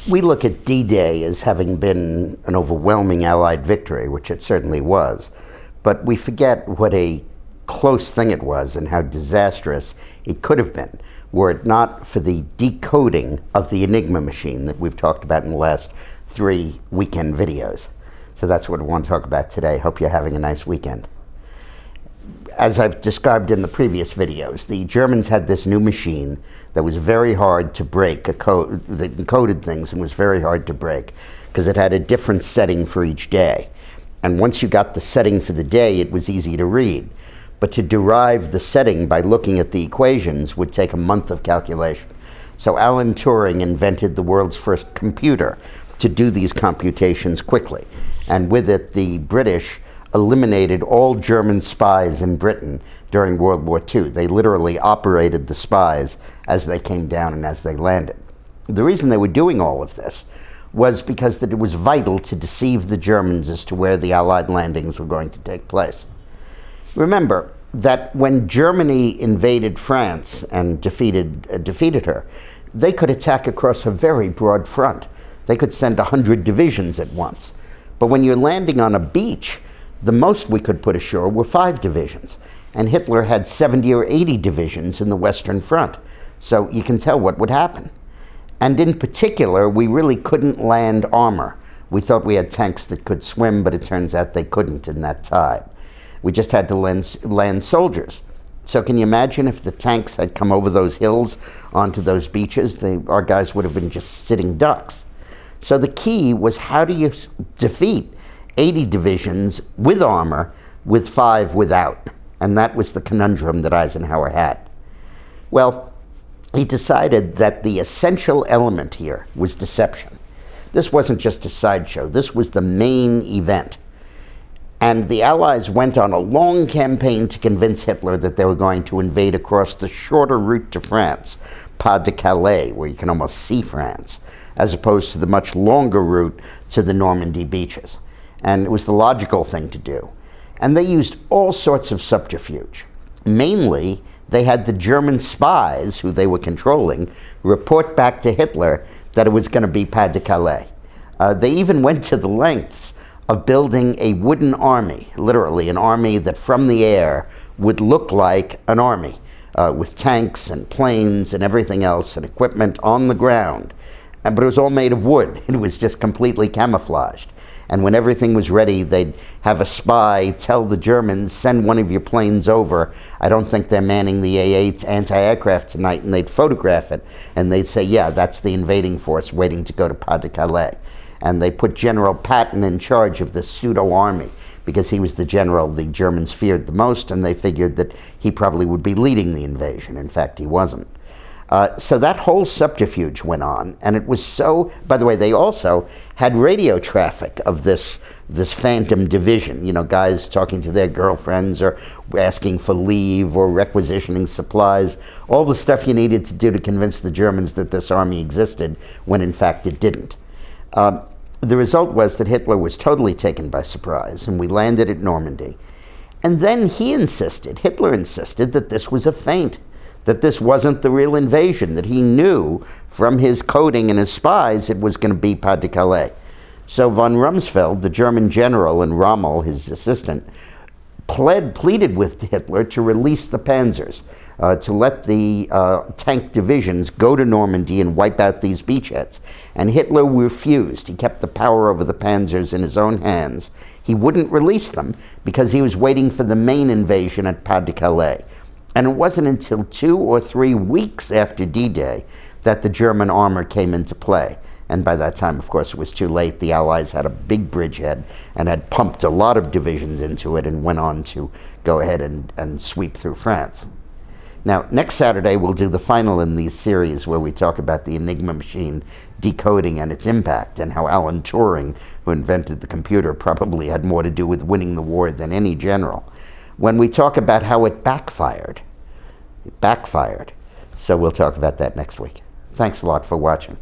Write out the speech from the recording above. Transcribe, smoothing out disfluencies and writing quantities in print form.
We look at D-Day as having been an overwhelming Allied victory, which it certainly was, but we forget what a close thing it was and how disastrous it could have been were it not for the decoding of the Enigma machine that we've talked about in the last 3 weekend videos. So that's what I want to talk about today. Hope you're having a nice weekend. As I've described in the previous videos, the Germans had this new machine that was very hard to break, that encoded things and was very hard to break because it had a different setting for each day. And once you got the setting for the day, it was easy to read. But to derive the setting by looking at the equations would take a month of calculation. So Alan Turing invented the world's first computer to do these computations quickly. And with it, the British eliminated all German spies in Britain during World War II. They literally operated the spies as they came down and as they landed. The reason they were doing all of this was because that it was vital to deceive the Germans as to where the Allied landings were going to take place. Remember that when Germany invaded France and defeated her, they could attack across a very broad front. They could send 100 divisions at once. But when you're landing on a beach, the most we could put ashore were 5 divisions. And Hitler had 70 or 80 divisions in the Western Front. So you can tell what would happen. And in particular, we really couldn't land armor. We thought we had tanks that could swim, but it turns out they couldn't in that tide. We just had to land soldiers. So can you imagine if the tanks had come over those hills onto those beaches? Our guys would have been just sitting ducks. So the key was, how do you defeat 80 divisions with armor with 5 without? And that was the conundrum that Eisenhower had. Well, he decided that the essential element here was deception. This wasn't just a sideshow. This was the main event. And the Allies went on a long campaign to convince Hitler that they were going to invade across the shorter route to France, Pas de Calais, where you can almost see France, as opposed to the much longer route to the Normandy beaches. And it was the logical thing to do. And they used all sorts of subterfuge. Mainly, they had the German spies, who they were controlling, report back to Hitler that it was going to be Pas de Calais. They even went to the lengths of building a wooden army, literally an army that from the air would look like an army, with tanks and planes and everything else and equipment on the ground. But it was all made of wood. It was just completely camouflaged. And when everything was ready, they'd have a spy tell the Germans, send one of your planes over. I don't think they're manning the A-8 anti-aircraft tonight. And they'd photograph it. And they'd say, yeah, that's the invading force waiting to go to Pas de Calais. And they put General Patton in charge of this pseudo-army because he was the general the Germans feared the most, and they figured that he probably would be leading the invasion. In fact, he wasn't. So that whole subterfuge went on, and it was so... By the way, they also had radio traffic of this phantom division, you know, guys talking to their girlfriends or asking for leave or requisitioning supplies, all the stuff you needed to do to convince the Germans that this army existed when in fact it didn't. The result was that Hitler was totally taken by surprise, and we landed at Normandy. And then Hitler insisted that this was a feint, that this wasn't the real invasion, that he knew from his coding and his spies it was going to be Pas de Calais. So von Rumsfeld, the German general, and Rommel, his assistant, pleaded with Hitler to release the panzers, to let the tank divisions go to Normandy and wipe out these beachheads. And Hitler refused. He kept the power over the panzers in his own hands. He wouldn't release them because he was waiting for the main invasion at Pas de Calais. And it wasn't until 2 or 3 weeks after D-Day that the German armor came into play. And by that time, of course, it was too late. The Allies had a big bridgehead and had pumped a lot of divisions into it and went on to go ahead and sweep through France. Now, next Saturday, we'll do the final in these series where we talk about the Enigma machine decoding and its impact, and how Alan Turing, who invented the computer, probably had more to do with winning the war than any general. When we talk about how it backfired. So we'll talk about that next week. Thanks a lot for watching.